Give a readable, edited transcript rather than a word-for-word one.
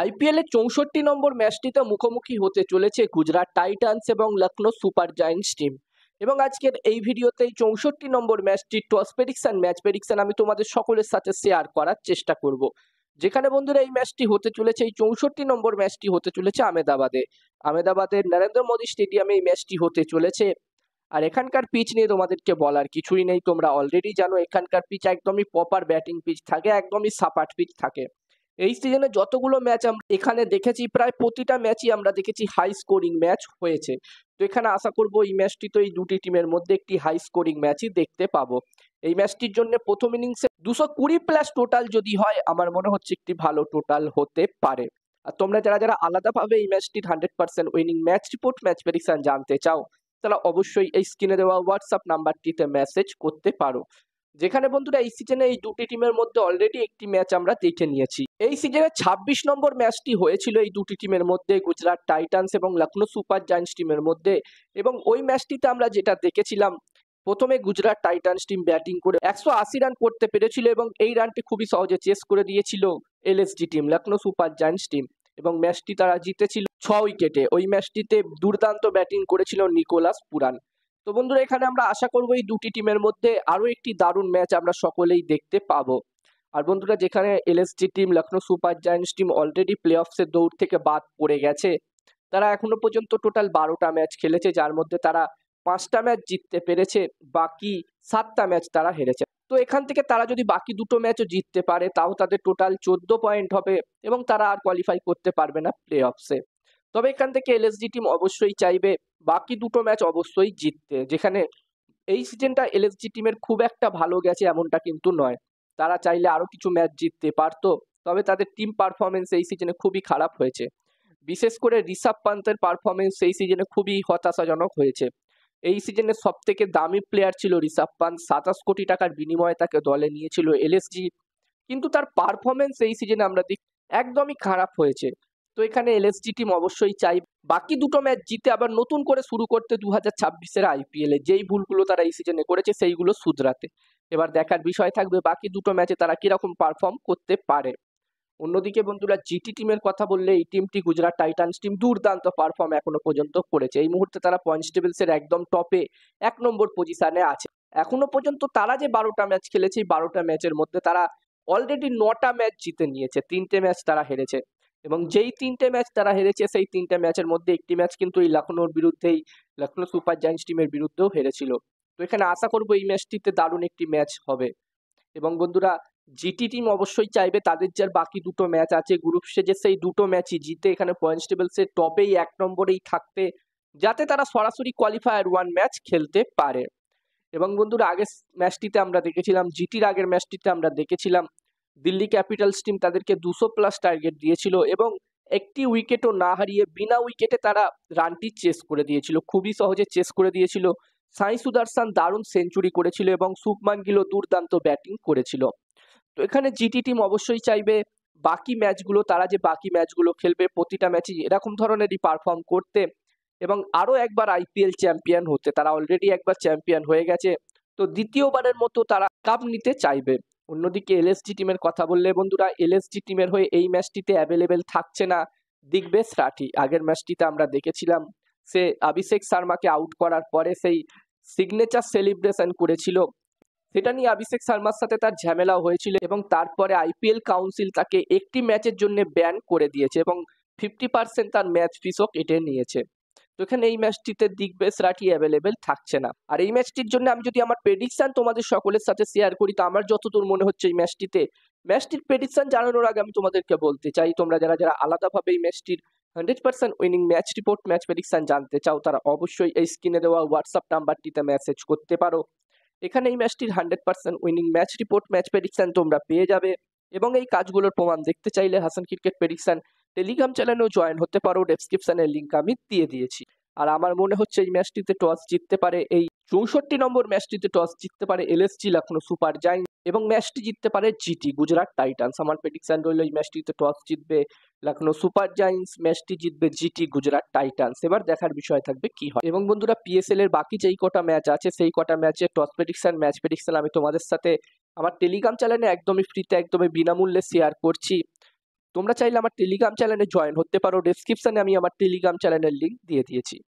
IPL এর ৬৪ নম্বর ম্যাচটিতে মুখোমুখি হতে চলেছে গুজরাট টাইটান্স এবং লখনৌ সুপার জায়ান্টস টিম। এবং আজকের এই ভিডিওতেই ৬৪ নম্বর ম্যাচটির টস প্রেডিকশন ম্যাচ প্রেডিকশন আমি তোমাদের সকলের সাথে শেয়ার করার চেষ্টা করব। যেখানে বন্ধুরা এই ম্যাচটি হতে চলেছে, এই ৬৪ নম্বর ম্যাচটি হতে চলেছে আহমেদাবাদের নরেন্দ্র মোদী স্টেডিয়ামে এই ম্যাচটি হতে চলেছে। আর এখানকার পিচ নিয়ে তোমাদেরকে বলার কিছুই নেই, তোমরা অলরেডি জানো এখানকার পিচ একদমই প্রপার ব্যাটিং পিচ থাকে, একদমই সাপাট পিচ থাকে। এই সিজনে যতগুলো ম্যাচ আমরা এখানে দেখেছি, প্রায় প্রতিটা ম্যাচই আমরা দেখেছি হাই স্কোরিং ম্যাচ হয়েছে। তো এখানে আশা করব এই ম্যাচটি তো এই দুটি টিমের মধ্যে একটি হাই স্কোরিং ম্যাচই দেখতে পাবো। এই ম্যাচটির জন্য প্রথম ইনিংসে 220+ টোটাল যদি হয়, আমার মনে হচ্ছে একটি ভালো টোটাল হতে পারে। আর তোমরা যারা যারা আলাদাভাবে এই ম্যাচটির 100% winning match report match prediction জানতে চাও, তারা অবশ্যই এই স্ক্রিনে দেওয়া হোয়াটসঅ্যাপ নাম্বারটিতে মেসেজ করতে পারো। যেখানে বন্ধুরা এই সিজনে এই দুটি টিমের মধ্যে অলরেডি একটি ম্যাচ আমরা দেখে নিয়েছি। এই সিজনে ২৬ নম্বর ম্যাচটি হয়েছিল এই দুটি টিমের মধ্যে, গুজরাট টাইটান্স এবং লখনৌ সুপার জায়ান্টস টিমের মধ্যে। এবং ওই ম্যাচটিতে আমরা যেটা দেখেছিলাম, প্রথমে গুজরাট টাইটান্স টিম ব্যাটিং করে ১৮০ রান করতে পেরেছিল এবং এই রানটি খুবই সহজে চেস করে দিয়েছিল LSG team, Lucknow super giants team. এবং ম্যাচটি তারা জিতেছিল ৬ উইকেটে। ওই ম্যাচটিতে দুর্দান্ত ব্যাটিং করেছিল নিকোলাস পুরান। তো বন্ধুরা এখানে আমরা আশা করবো এই দুটি টিমের মধ্যে আরো একটি দারুণ ম্যাচ আমরা সকলেই দেখতে পাবো। আর বন্ধুরা যেখানে LSG team, Lucknow super giants team already প্লে অফসের দৌড় থেকে বাদ পড়ে গেছে। তারা এখনো পর্যন্ত টোটাল ১২টা ম্যাচ খেলেছে, যার মধ্যে তারা 5টা ম্যাচ জিততে পেরেছে, বাকি 7টা ম্যাচ তারা হেরেছে। তো এখান থেকে তারা যদি বাকি দুটো ম্যাচও জিততে পারে, তাও তাদের টোটাল 14 পয়েন্ট হবে এবং তারা আর কোয়ালিফাই করতে পারবে না প্লে অফসে। তবে এখান থেকে এলএসজি টিম অবশ্যই চাইবে বাকি দুটো ম্যাচ অবশ্যই জিততে। যেখানে এই সিজনটা এলএসজি টিমের খুব একটা ভালো গেছে এমনটা কিন্তু নয়, তারা চাইলে আরো কিছু ম্যাচ জিততে পারতো। তবে তাদের টিম পারফরমেন্স এই সিজনে খুবই খারাপ হয়েছে। বিশেষ করে ঋষভ পান্তের পারফরমেন্স এই সিজনে খুবই হতাশাজনক হয়েছে। এই সিজনের সব থেকে দামি প্লেয়ার ছিল ঋষভ পান্ত, ২৭ কোটি টাকার বিনিময়ে তাকে দলে নিয়েছিল এলএসজি। কিন্তু তার পারফরমেন্স এই সিজনে আমরা দেখি একদমই খারাপ হয়েছে। তো এখানে এলএসজি টিম অবশ্যই চাই বাকি দুটো ম্যাচ জিতে আবার নতুন করে শুরু করতে ২০২৬-এর আইপিএল এ যেই ভুলগুলো তারা এই সিজনে করেছে সেইগুলো শুধরাতে। এবার দেখার বিষয় থাকবে বাকি দুটো ম্যাচে তারা কিরকম পারফর্ম করতে পারে। অন্যদিকে বন্ধুরা জিটি টিমের কথা বললে, এই টিমটি গুজরাট টাইটান্স টিম দুর্দান্ত পারফর্ম এখনো পর্যন্ত করেছে। এই মুহূর্তে তারা পয়েন্টস টেবিলস এর একদম টপে ১ নম্বর পজিশনে আছে। এখনো পর্যন্ত তারা যে ১২টা ম্যাচ খেলেছে, এই ১২টা ম্যাচের মধ্যে তারা অলরেডি ৯টা ম্যাচ জিতে নিয়েছে, ৩টে ম্যাচ তারা হেরেছে। এবং যেই ৩টে ম্যাচ তারা হেরেছে, সেই ৩টে ম্যাচের মধ্যে একটি ম্যাচ কিন্তু এই লখনৌর বিরুদ্ধেই, লখনৌ সুপার জায়ান্টস টিমের বিরুদ্ধেও হেরেছিল। তো এখানে আশা করবো এই ম্যাচটিতে দারুণ একটি ম্যাচ হবে। এবং বন্ধুরা জিটি টিম অবশ্যই চাইবে তাদের যে বাকি দুটো ম্যাচ আছে গ্রুপ স্টেজে, সেই দুটো ম্যাচই জিতে এখানে পয়েন্টস টেবিলসের টপেই ১ নম্বরেই থাকতে, যাতে তারা সরাসরি কোয়ালিফায়ার 1 ম্যাচ খেলতে পারে। এবং বন্ধুরা আগের ম্যাচটিতে আমরা দেখেছিলাম, জিটির আগের ম্যাচটিতে আমরা দেখেছিলাম দিল্লি ক্যাপিটালস টিম তাদেরকে ২০০+ টার্গেট দিয়েছিল এবং একটি উইকেটও না হারিয়ে বিনা উইকেটে তারা রানটি চেস করে দিয়েছিল, খুবই সহজে চেস করে দিয়েছিল। সাই সুদর্শন দারুণ সেঞ্চুরি করেছিল এবং শুভমান গিলও দুর্দান্ত ব্যাটিং করেছিল। তো এখানে জিটি টিম অবশ্যই চাইবে বাকি ম্যাচগুলো, তারা যে বাকি ম্যাচগুলো খেলবে প্রতিটা ম্যাচই এরকম ধরনেরই পারফর্ম করতে এবং আরো একবার আইপিএল চ্যাম্পিয়ন হতে। তারা অলরেডি একবার চ্যাম্পিয়ন হয়ে গেছে, তো দ্বিতীয়বারের মতো তারা কাপ নিতে চাইবে। অন্যদিকে এলএসজি টিমের কথা বললে বন্ধুরা, এলএসজি টিমের হয়ে এই ম্যাচটিতে অ্যাভেলেবেল থাকছে না দিগ্বেশ রাঠি। আগের ম্যাচটিতে আমরা দেখেছিলাম সে অভিষেক শর্মাকে আউট করার পরে সেই সিগনেচার সেলিব্রেশন করেছিল, সেটা নিয়ে অভিষেক শর্মার সাথে তার ঝামেলা হয়েছিল এবং তারপরে আইপিএল কাউন্সিল তাকে একটি ম্যাচের জন্য ব্যান করে দিয়েছে এবং 50% তার ম্যাচ ফিসও কেটে নিয়েছে। তো এখানে এই ম্যাচটিতে দিগ্বেশ রাঠি অ্যাভেলেবেল থাকছে না। আর এই ম্যাচটির জন্য আমি যদি আমার প্রেডিকশন তোমাদের সকলের সাথে শেয়ার করি, তো আমার যতদূর মনে হচ্ছে এই ম্যাচটির প্রেডিকশন জানানোর আগে আমি তোমাদেরকে বলতে চাই, তোমরা যারা যারা আলাদাভাবে এই ম্যাচটির 100% winning match report match prediction জানতে চাও, তারা অবশ্যই এই স্ক্রিনে দেওয়া হোয়াটসঅ্যাপ নাম্বারটিতে মেসেজ করতে পারো। এখানে এই ম্যাচটির 100% winning match report match prediction তোমরা পেয়ে যাবে। এবং এই কাজগুলোর প্রমাণ দেখতে চাইলে হাসান ক্রিকেট প্রেডিকশন টেলিগ্রাম চ্যানেলেও জয়েন হতে পারো, ডেসক্রিপশনের লিঙ্ক আমি দিয়ে দিয়েছি। আর আমার মনে হচ্ছে এই ম্যাচটিতে টস জিততে পারে, এই ৬৪ নম্বর ম্যাচটিতে টস জিততে পারে এলএসজি লখনৌ সুপার জায়ান্টস এবং ম্যাচটি জিততে পারে জিটি গুজরাট টাইটান্স। আমার প্রেডিকশন রইল এই ম্যাচটিতে টস জিতবে লখনৌ সুপার জায়ান্টস, ম্যাচটি জিতবে জিটি গুজরাট টাইটান্স। এবার দেখার বিষয় থাকবে কি হয়। এবং বন্ধুরা পিএসএল এর বাকি যেই কটা ম্যাচ আছে, সেই কটা ম্যাচে টস প্রেডিকশন ম্যাচ প্রেডিকশন আমি তোমাদের সাথে আমার টেলিগ্রাম চ্যানেলে একদমই ফ্রিতে, একদমই বিনামূল্যে শেয়ার করছি। তোমরা চাইলে আমার টেলিগ্রাম চ্যানেলে জয়েন হতে পারো, ডেসক্রিপশনে আমি আমার টেলিগ্রাম চ্যানেলের লিঙ্ক দিয়ে দিয়েছি।